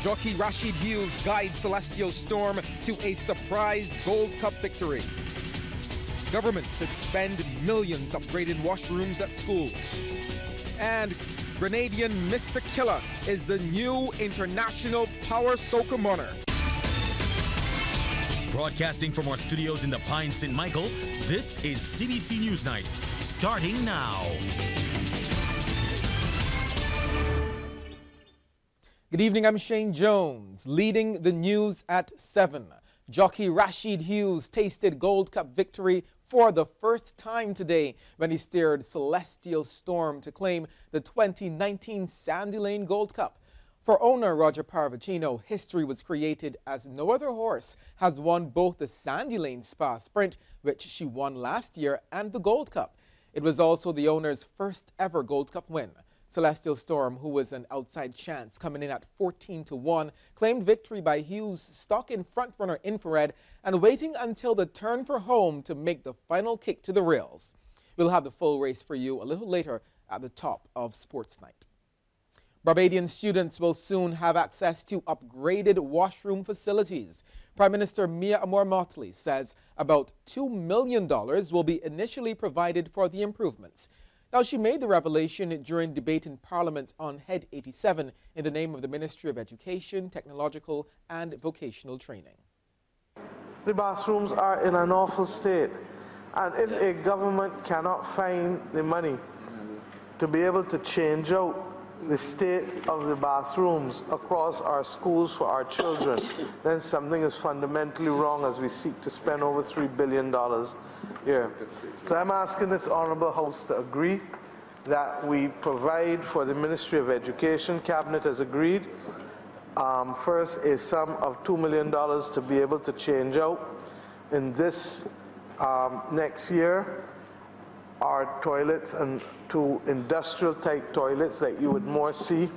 Jockey Rashid Hughes guides Celestial Storm to a surprise Gold Cup victory. Government to spend millions upgrading washrooms at schools. And Grenadian Mr. Killer is the new international power soca monarch. Broadcasting from our studios in the Pine St. Michael, this is CBC News Night, starting now. Good evening, I'm Shane Jones, leading the news at 7. Jockey Rashid Hughes tasted Gold Cup victory for the first time today when he steered Celestial Storm to claim the 2019 Sandy Lane Gold Cup. For owner Roger Parvicino, history was created as no other horse has won both the Sandy Lane Spa Sprint, which she won last year, and the Gold Cup. It was also the owner's first ever Gold Cup win. Celestial Storm, who was an outside chance coming in at 14-1, claimed victory by Hughes stalking frontrunner Infrared and waiting until the turn for home to make the final kick to the rails. We'll have the full race for you a little later at the top of Sports Night. Barbadian students will soon have access to upgraded washroom facilities. Prime Minister Mia Amor-Motley says about $2 million will be initially provided for the improvements. Now, she made the revelation during debate in Parliament on Head 87 in the name of the Ministry of Education, Technological and Vocational Training. The bathrooms are in an awful state, and if a government cannot find the money to be able to change out the state of the bathrooms across our schools for our children, then something is fundamentally wrong as we seek to spend over $3 billion here. So I'm asking this Honourable House to agree that we provide for the Ministry of Education. Cabinet has agreed. First, a sum of $2 million to be able to change out in this next year our toilets and to industrial type toilets like you would more see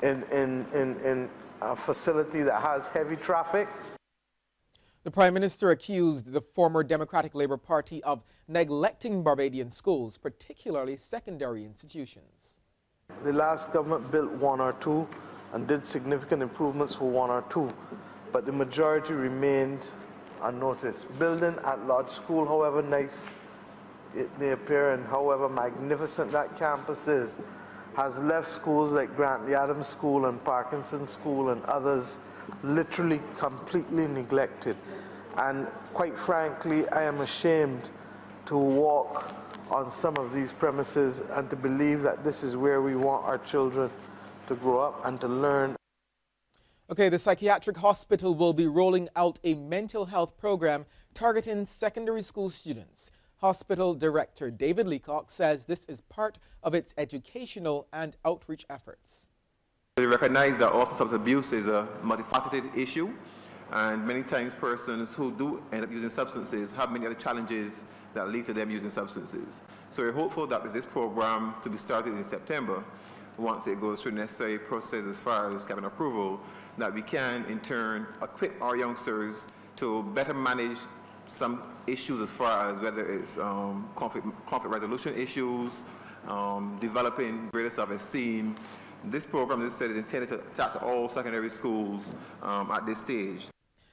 in a facility that has heavy traffic. The Prime Minister accused the former Democratic Labour Party of neglecting Barbadian schools, particularly secondary institutions. The last government built one or two and did significant improvements for one or two, but the majority remained unnoticed. Building at Lodge School, however nice it may appear and however magnificent that campus is, has left schools like Grantley Adams School and Parkinson School and others literally completely neglected. And quite frankly, I am ashamed to walk on some of these premises and to believe that this is where we want our children to grow up and to learn. Okay, the psychiatric hospital will be rolling out a mental health program targeting secondary school students. Hospital Director David Leacock says this is part of its educational and outreach efforts. We recognize that often substance abuse is a multifaceted issue, and many times persons who do end up using substances have many other challenges that lead to them using substances. So we're hopeful that with this program to be started in September, once it goes through the necessary process as far as cabinet approval, that we can in turn equip our youngsters to better manage some issues as far as whether it's conflict resolution issues, developing greater self-esteem. This program, as I said, is intended to attach to all secondary schools at this stage.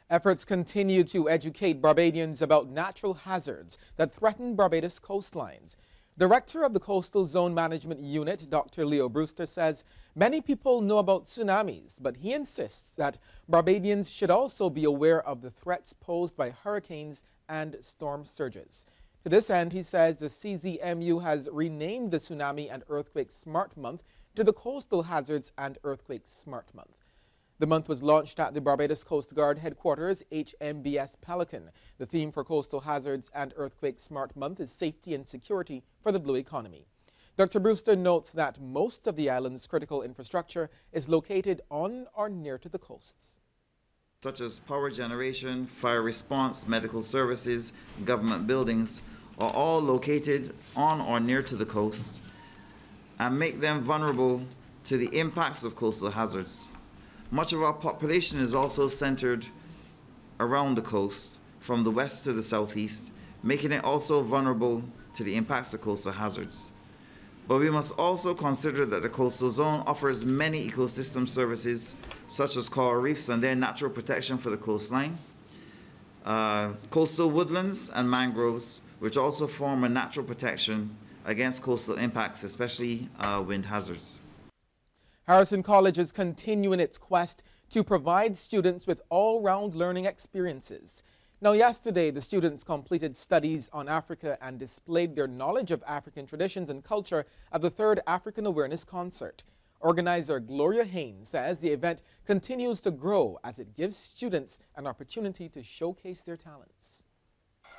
Efforts continue to educate Barbadians about natural hazards that threaten Barbados coastlines. Director of the Coastal Zone Management Unit, Dr. Leo Brewster, says many people know about tsunamis, but he insists that Barbadians should also be aware of the threats posed by hurricanes and storm surges. To this end, he says the CZMU has renamed the Tsunami and Earthquake Smart Month to the Coastal Hazards and Earthquake Smart Month. The month was launched at the Barbados Coast Guard headquarters, HMBS Pelican. The theme for Coastal Hazards and Earthquake Smart Month is safety and security for the blue economy. Dr. Brewster notes that most of the island's critical infrastructure is located on or near to the coasts, such as power generation, fire response, medical services, government buildings, are all located on or near to the coast and make them vulnerable to the impacts of coastal hazards. Much of our population is also centered around the coast, from the west to the southeast, making it also vulnerable to the impacts of coastal hazards. But we must also consider that the coastal zone offers many ecosystem services, such as coral reefs and their natural protection for the coastline, coastal woodlands and mangroves, which also form a natural protection against coastal impacts, especially wind hazards. Harrison College is continuing its quest to provide students with all-round learning experiences. Now, yesterday, the students completed studies on Africa and displayed their knowledge of African traditions and culture at the 3rd African Awareness Concert. Organizer Gloria Haynes says the event continues to grow as it gives students an opportunity to showcase their talents.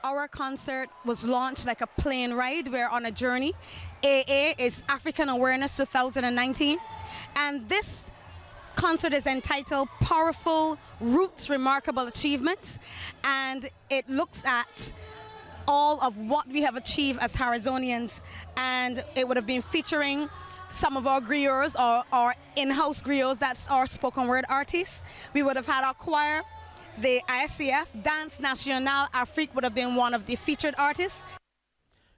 Our concert was launched like a plane ride. We're on a journey. AA is African Awareness 2019. And this concert is entitled Powerful Roots, Remarkable Achievements. And it looks at all of what we have achieved as Harrisonians. And it would have been featuring some of our griots, our in-house griots, that's our spoken word artists. We would have had our choir. The ISCF, Dance National Afrique would have been one of the featured artists.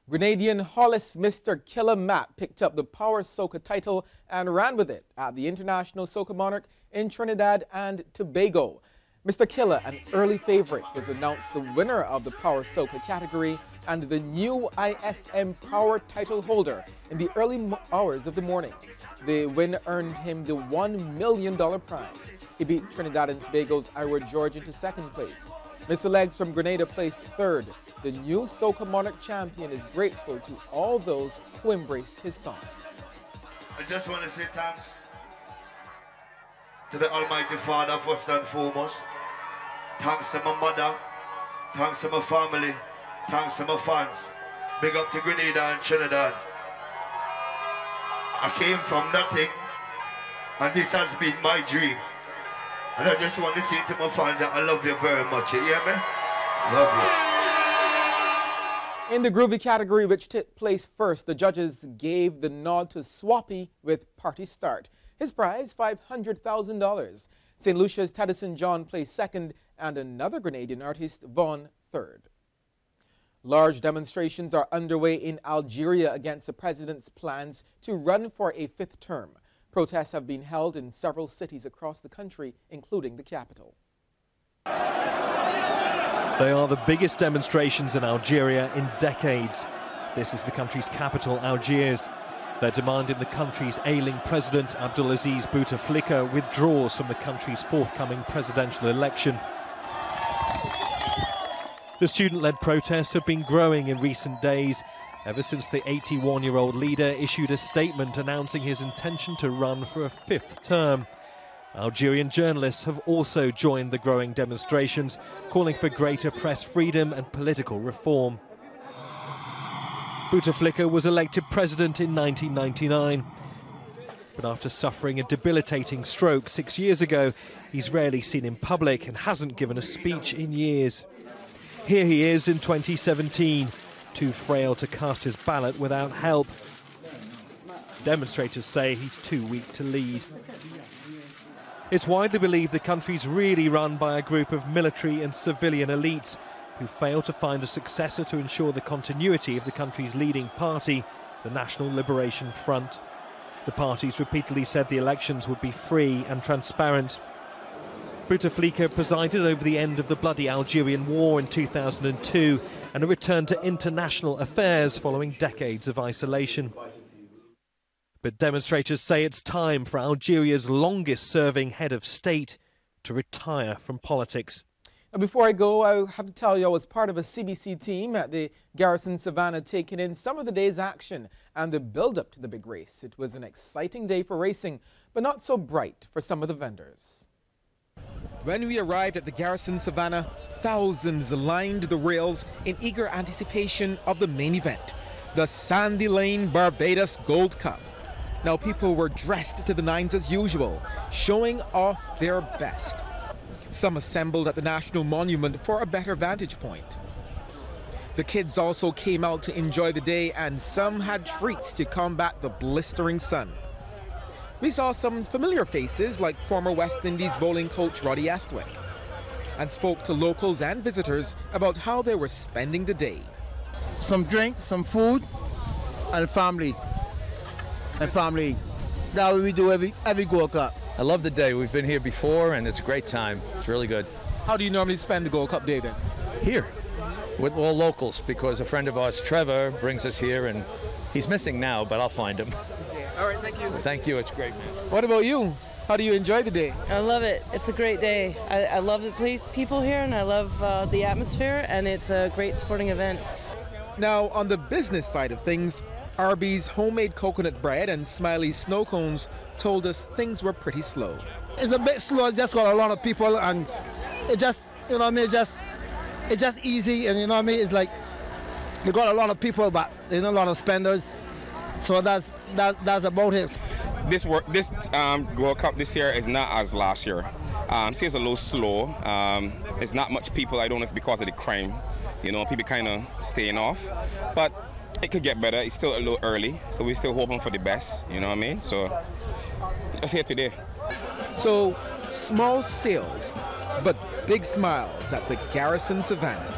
Grenadian Hollis Mr. Killer Matt picked up the Power Soca title and ran with it at the International Soca Monarch in Trinidad and Tobago. Mr. Killer, an early favorite, was announced the winner of the Power Soca category and the new ISM Power title holder in the early hours of the morning. The win earned him the $1 million prize. He beat Trinidad and Tobago's Ira George into 2nd place. Mr. Legs from Grenada placed 3rd. The new Soca Monarch champion is grateful to all those who embraced his song. I just want to say thanks to the Almighty Father first and foremost. Thanks to my mother, thanks to my family, thanks to my fans. Big up to Grenada and Trinidad. I came from nothing, and this has been my dream. And I just want to say to my fans that I love you very much. You hear me? Love you. In the groovy category, which took place first, the judges gave the nod to Swappy with Party Start. His prize, $500,000. St. Lucia's Tedison John placed 2nd, and another Grenadian artist, Vaughn, 3rd. Large demonstrations are underway in Algeria against the president's plans to run for a 5th term. Protests have been held in several cities across the country, including the capital. They are the biggest demonstrations in Algeria in decades. This is the country's capital, Algiers. They're demanding the country's ailing president, Abdelaziz Bouteflika, withdraws from the country's forthcoming presidential election. The student-led protests have been growing in recent days, ever since the 81-year-old leader issued a statement announcing his intention to run for a 5th term. Algerian journalists have also joined the growing demonstrations, calling for greater press freedom and political reform. Bouteflika was elected president in 1999. But after suffering a debilitating stroke 6 years ago, he's rarely seen in public and hasn't given a speech in years. Here he is in 2017, too frail to cast his ballot without help. Demonstrators say he's too weak to lead. It's widely believed the country's really run by a group of military and civilian elites who failed to find a successor to ensure the continuity of the country's leading party, the National Liberation Front. The parties repeatedly said the elections would be free and transparent. Bouteflika presided over the end of the bloody Algerian war in 2002 and a return to international affairs following decades of isolation. But demonstrators say it's time for Algeria's longest-serving head of state to retire from politics. Now, before I go, I have to tell you I was part of a CBC team at the Garrison Savannah taking in some of the day's action and the build-up to the big race. It was an exciting day for racing, but not so bright for some of the vendors. When we arrived at the Garrison Savannah, thousands lined the rails in eager anticipation of the main event, the Sandy Lane Barbados Gold Cup. Now, people were dressed to the nines as usual, showing off their best. Some assembled at the National Monument for a better vantage point. The kids also came out to enjoy the day, and some had treats to combat the blistering sun. We saw some familiar faces like former West Indies bowling coach Roddy Astwick, and spoke to locals and visitors about how they were spending the day. Some drink, some food, and family. and family. That's what we do every Gold Cup. I love the day. We've been here before, and it's a great time. It's really good. How do you normally spend the Gold Cup day then? Here, with all locals, because a friend of ours, Trevor, brings us here, and he's missing now, but I'll find him. All right, thank you. Thank you. It's great, man. What about you? How do you enjoy the day? I love it. It's a great day. I love the people here, and I love the atmosphere, and it's a great sporting event. Now, on the business side of things, Arby's homemade coconut bread and Smiley's snow cones told us things were pretty slow. It's a bit slow, just got a lot of people, and it just, you know what I mean, it's just easy, and you know what I mean, it's like, you got a lot of people, but you know, a lot of spenders, so that's about it. This Gold Cup this year is not as last year. See, it's a little slow. It's not much people. I don't know if because of the crime, you know, people kind of staying off, but it could get better. It's still a little early, so we're still hoping for the best, you know what I mean? So, just here today. So, small sales, but big smiles at the Garrison Savannah.